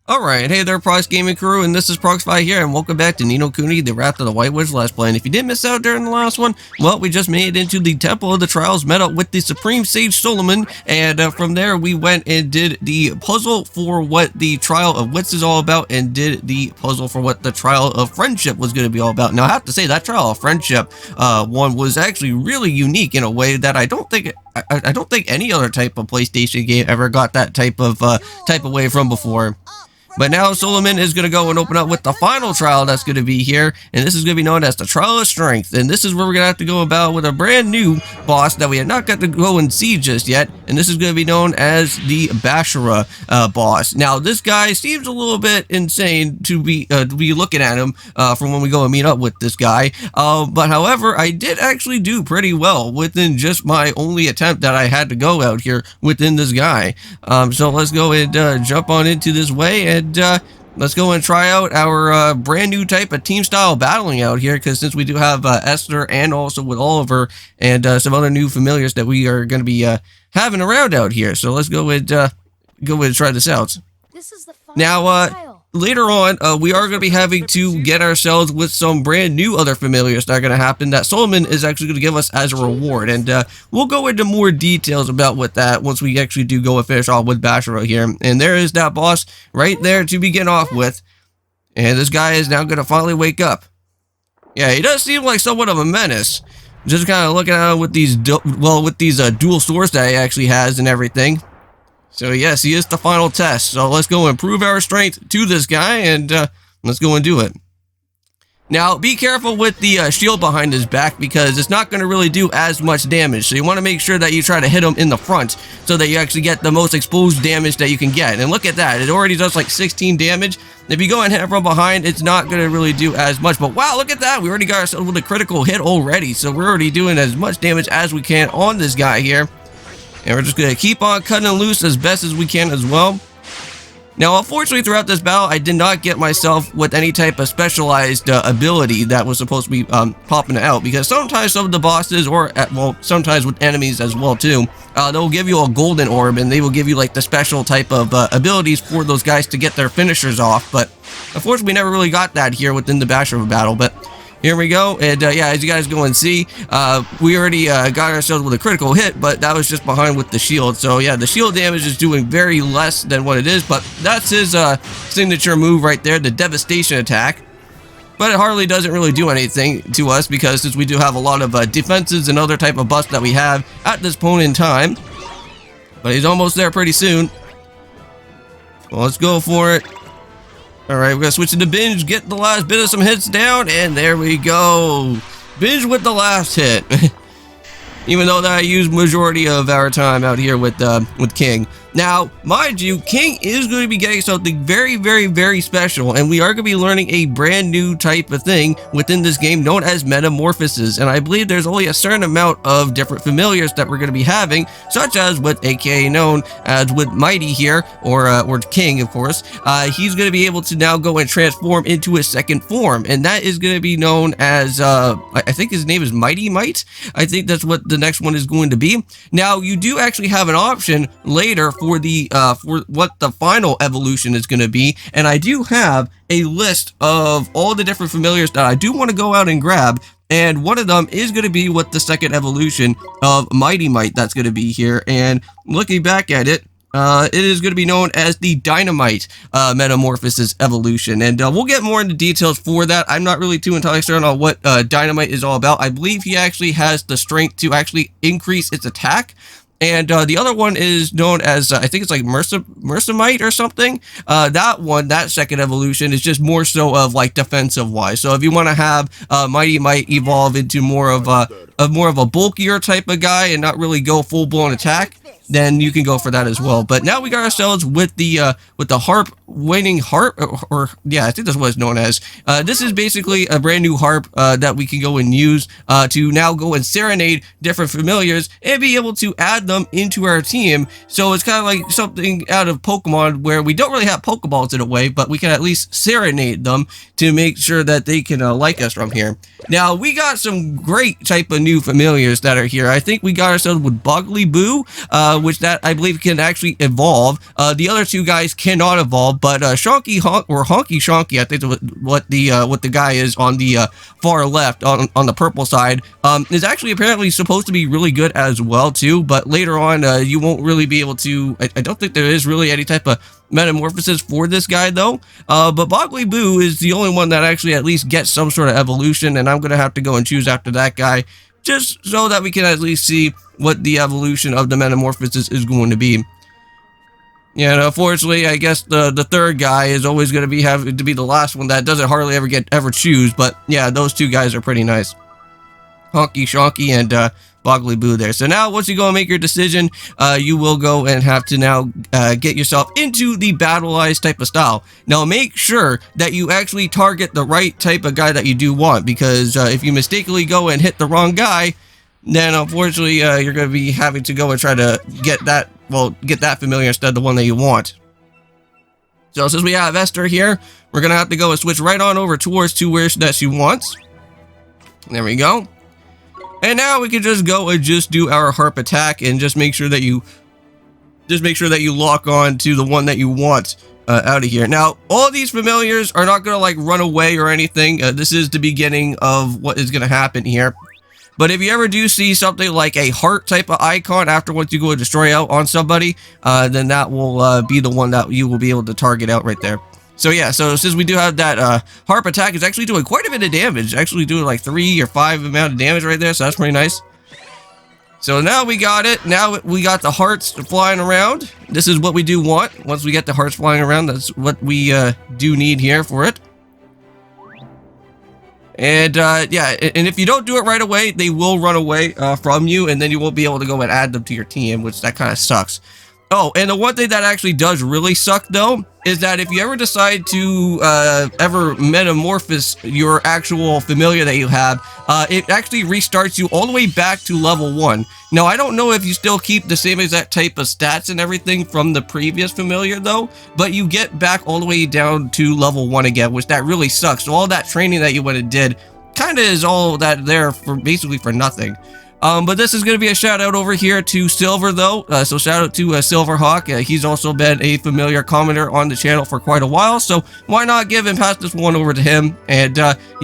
Alright, hey there Prox Gaming Crew, and this is Proxify here, and welcome back to Ni No Kuni, the Wrath of the White Witch Let's Play. And if you did miss out during the last one, well, we just made it into the Temple of the Trials, met up with the Supreme Sage Solomon, and from there we went and did the puzzle for what the Trial of Wits is all about, and did the puzzle for what the Trial of Friendship was going to be all about. Now, I have to say, that Trial of Friendship one was actually really unique in a way that I don't think any other type of PlayStation game ever got that type of way from before. But now Solomon is going to go and open up with the final trial that's going to be here, and this is going to be known as the Trial of Strength, and this is where we're going to have to go about with a brand new boss that we have not got to go and see just yet, and this is going to be known as the Bashura boss. Now, this guy seems a little bit insane to be looking at him from when we go and meet up with this guy, but however, I did actually do pretty well within just my only attempt that I had to go out here within this guy. So let's go and jump on into this way, and let's go and try out our brand new type of team style battling out here, because since we do have Esther and also with Oliver and some other new familiars that we are going to be having around out here. So let's go and try this out. This is the Now, later on, we are going to be having to get ourselves with some brand new other familiars that are going to happen that Solomon is actually going to give us as a reward. And we'll go into more details about what that once we actually do go and finish off with Bashura here. And there is that boss right there to begin off with. And this guy is now going to finally wake up. Yeah, he does seem like somewhat of a menace. Just kind of looking at him with these, dual swords that he actually has and everything. So yes, he is the final test. So let's go and prove our strength to this guy, and let's go and do it. Now, be careful with the shield behind his back, because it's not going to really do as much damage. So you want to make sure that you try to hit him in the front, so that you actually get the most exposed damage that you can get. And look at that, it already does like 16 damage. If you go and hit it from behind, it's not going to really do as much. But wow, look at that, we already got ourselves with a critical hit already. So we're already doing as much damage as we can on this guy here. And we're just going to keep on cutting loose as best as we can as well. Now, unfortunately, throughout this battle, I did not get myself with any type of specialized ability that was supposed to be popping out. Because sometimes some of the bosses, or, well, sometimes with enemies as well, too, they'll give you a golden orb, and they will give you, like, the special type of abilities for those guys to get their finishers off. But, unfortunately, we never really got that here within the Bashura battle. But here we go, and yeah, as you guys go and see, we already got ourselves with a critical hit, but that was just behind with the shield. So yeah, the shield damage is doing very less than what it is, but that's his signature move right there, the devastation attack. But it hardly doesn't really do anything to us, because since we do have a lot of defenses and other type of buffs that we have at this point in time. But he's almost there pretty soon. Well, let's go for it. Alright, we're going to switch into Binge, get the last bit of some hits down, and there we go. Binge with the last hit. Even though that I use majority of our time out here with King. Now, mind you, King is going to be getting something very, very, very special, and we are going to be learning a brand new type of thing within this game known as metamorphoses, and I believe there's only a certain amount of different familiars that we're going to be having, such as with aka known as with Mighty here, or King, of course. He's going to be able to now go and transform into his second form, and that is going to be known as, I think his name is Mighty Might. I think that's what the next one is going to be. Now, you do actually have an option later for the for what the final evolution is going to be, and I do have a list of all the different familiars that I do want to go out and grab, and one of them is going to be with the second evolution of Mighty Might that's going to be here. And looking back at it, it is going to be known as the Dynamite Metamorphosis evolution, and we'll get more into details for that. I'm not really too entirely certain on what Dynamite is all about. I believe he actually has the strength to actually increase its attack. And the other one is known as, I think it's like Mercimite or something. That second evolution is just more so of like defensive wise. So if you want to have Mighty Might evolve into more of a bulkier type of guy and not really go full blown attack, then you can go for that as well. But now we got ourselves with the harp, waning harp, or yeah, I think that's what it's known as. This is basically a brand new harp that we can go and use to now go and serenade different familiars and be able to add them into our team. So it's kind of like something out of Pokemon where we don't really have Pokeballs in a way, but we can at least serenade them to make sure that they can like us from here. Now, we got some great type of new familiars that are here. I think we got ourselves with Boggly Boo, which that I believe can actually evolve. The other two guys cannot evolve, but Shonky or Honky Shonky, I think what the guy is on the far left on the purple side, is actually apparently supposed to be really good as well too. But later on, you won't really be able to. I don't think there is really any type of metamorphosis for this guy though. But Boggly Boo is the only one that actually at least gets some sort of evolution, and I'm gonna have to go and choose after that guy, just so that we can at least see what the evolution of the metamorphosis is going to be. Yeah, and unfortunately, I guess the third guy is always going to be having to be the last one that doesn't hardly ever choose. But yeah, those two guys are pretty nice, Honky Shonky and Boggly Boo there. So now, once you go and make your decision, you will go and have to now get yourself into the Battle-Eyes type of style. Now, make sure that you actually target the right type of guy that you do want, because if you mistakenly go and hit the wrong guy, then unfortunately you're going to be having to go and try to get that familiar instead of the one that you want. So since we have Esther here, we're going to have to go and switch right on over towards where that she wants. There we go. And now we can just go and just do our harp attack and just make sure that you lock on to the one that you want out of here. Now, all these familiars are not going to like run away or anything. This is the beginning of what is going to happen here. But if you ever do see something like a heart type of icon after once you go and destroy out on somebody, then that will be the one that you will be able to target out right there. So yeah, so since we do have that harp attack, it's actually doing quite a bit of damage. Actually doing like 3 or 5 amount of damage right there, so that's pretty nice. So now we got it. Now we got the hearts flying around. This is what we do want. Once we get the hearts flying around, that's what we do need here for it. And yeah, and if you don't do it right away, they will run away from you, and then you won't be able to go and add them to your team, which that kind of sucks. Oh, and the one thing that actually does really suck though is that if you ever decide to ever metamorphose your actual familiar that you have, it actually restarts you all the way back to level 1. Now, I don't know if you still keep the same exact type of stats and everything from the previous familiar though, but you get back all the way down to level 1 again, which that really sucks. So all that training that you went and did kind of is all that there for basically for nothing. But this is going to be a shout out over here to Silver though, so shout out to Silverhawk. He's also been a familiar commenter on the channel for quite a while, so why not give and pass this one over to him. And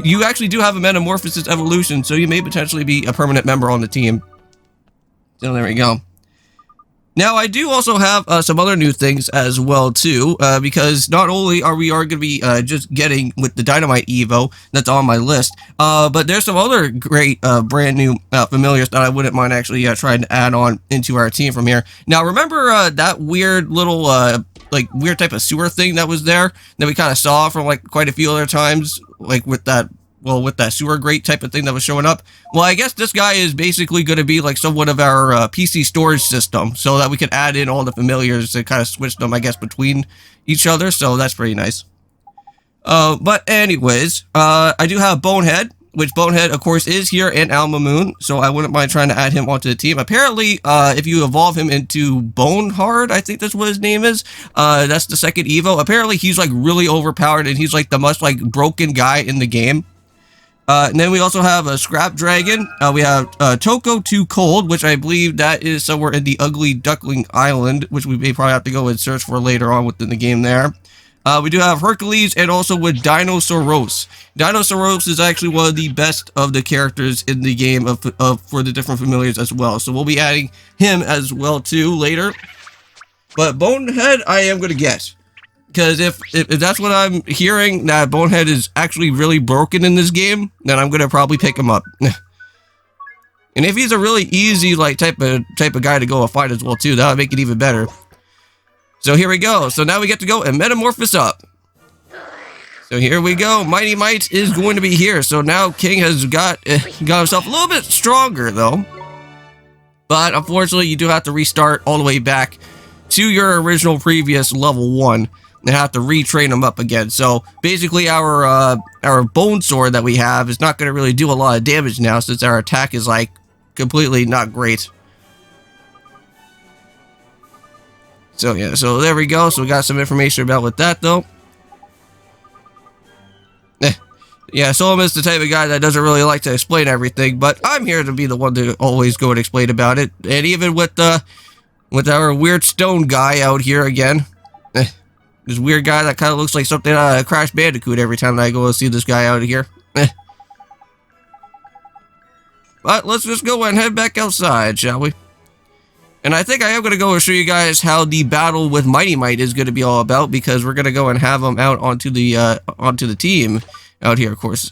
you actually do have a metamorphosis evolution, so you may potentially be a permanent member on the team. So there we go. Now, I do also have some other new things as well, too, because not only are we going to be just getting with the Dynamite Evo that's on my list, but there's some other great brand new familiars that I wouldn't mind actually trying to add on into our team from here. Now, remember that weird little, like, weird type of sewer thing that was there that we kind of saw from, like, quite a few other times, like, with that... Well, with that sewer grate type of thing that was showing up. Well, I guess this guy is basically going to be like somewhat of our PC storage system, so that we can add in all the familiars and kind of switch them, I guess, between each other. So that's pretty nice. But anyways, I do have Bonehead, which Bonehead, of course, is here in Alma Moon, so I wouldn't mind trying to add him onto the team. Apparently, if you evolve him into Bonehard, I think that's what his name is, that's the second Evo. Apparently, he's like really overpowered, and he's like the most like broken guy in the game. And then we also have a Scrap Dragon. We have Toko Too Cold, which I believe that is somewhere in the Ugly Duckling Island, which we may probably have to go and search for later on within the game there. We do have Hercules and also with Dinosauros. Dinosauros is actually one of the best of the characters in the game for the different familiars as well. So we'll be adding him as well too later. But Bonehead, I am going to guess. Because if that's what I'm hearing, that Bonehead is actually really broken in this game, then I'm going to probably pick him up. And if he's a really easy like type of guy to go and fight as well too, that would make it even better. So here we go. So now we get to go and metamorphose up. So here we go. Mighty Might is going to be here. So now King has got himself a little bit stronger though. But unfortunately, you do have to restart all the way back to your original previous level 1. And have to retrain them up again. So basically our bone sword that we have is not going to really do a lot of damage now, since our attack is like completely not great. So yeah, so there we go. So we got some information about with that though. Yeah, Solom is the type of guy that doesn't really like to explain everything, but I'm here to be the one to always go and explain about it. And even with with our weird stone guy out here again. This weird guy that kind of looks like something out of Crash Bandicoot every time I go and see this guy out here. But let's just go and head back outside, shall we? And I think I am going to go and show you guys how the battle with Mighty Might is going to be all about, because we're going to go and have him out onto the team out here, of course.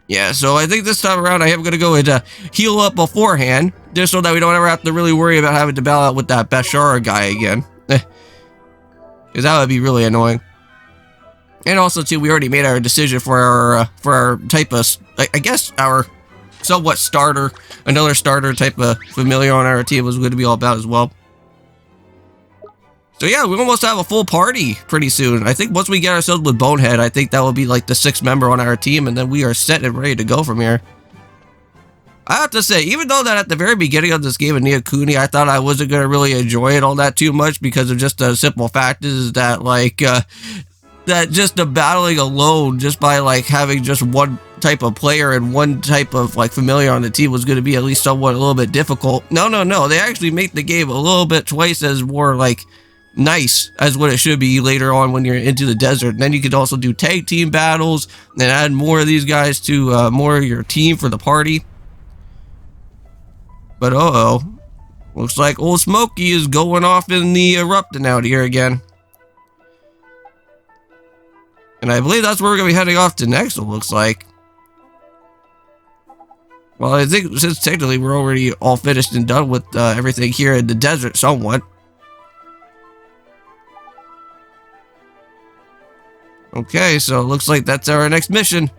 Yeah, so I think this time around I am going to go and heal up beforehand, just so that we don't ever have to really worry about having to battle out with that Bashura guy again. Because that would be really annoying. And also, too, we already made our decision for our type of, I guess, our somewhat starter, another starter type of familiar on our team was going to be all about as well. So yeah, we almost have a full party pretty soon. I think once we get ourselves with Bonehead, I think that will be like the 6th member on our team, and then we are set and ready to go from here. I have to say, even though that at the very beginning of this game of Ni No Kuni, I thought I wasn't going to really enjoy it all that too much, because of just the simple fact is that, like, that just the battling alone, just by, like, having just one type of player and one type of, like, familiar on the team was going to be at least somewhat a little bit difficult. No. They actually make the game a little bit twice as more, like, nice as what it should be later on when you're into the desert. And then you could also do tag team battles and add more of these guys to more of your team for the party. But looks like old Smokey is going off in the erupting out here again. And I believe that's where we're going to be heading off to next, it looks like. Well, I think since technically we're already all finished and done with everything here in the desert somewhat. Okay, so it looks like that's our next mission.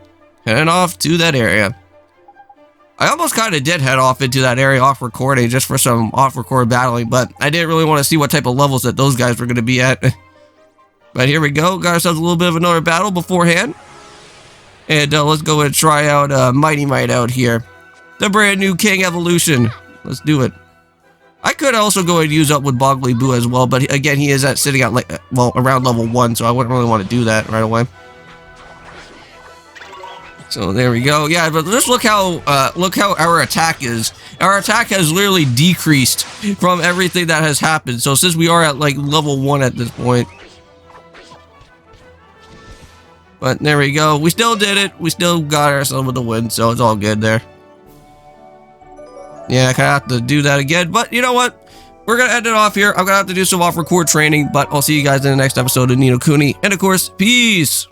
Heading off to that area. I almost kind of did head off into that area off recording just for some off-record battling, but I didn't really want to see what type of levels that those guys were going to be at. But here we go. Got ourselves a little bit of another battle beforehand. And let's go and try out Mighty Might out here. The brand new King Evolution. Let's do it. I could also go and use up with Boggly Boo as well, but again, he is sitting at, like, well, around level 1, so I wouldn't really want to do that right away. So there we go. Yeah, but just look how our attack is. Our attack has literally decreased from everything that has happened. So since we are at, like, level 1 at this point. But there we go. We still did it. We still got ourselves with the win, so it's all good there. Yeah, I kind of have to do that again. But you know what? We're going to end it off here. I'm going to have to do some off-record training, but I'll see you guys in the next episode of Ni No Kuni. And of course, peace!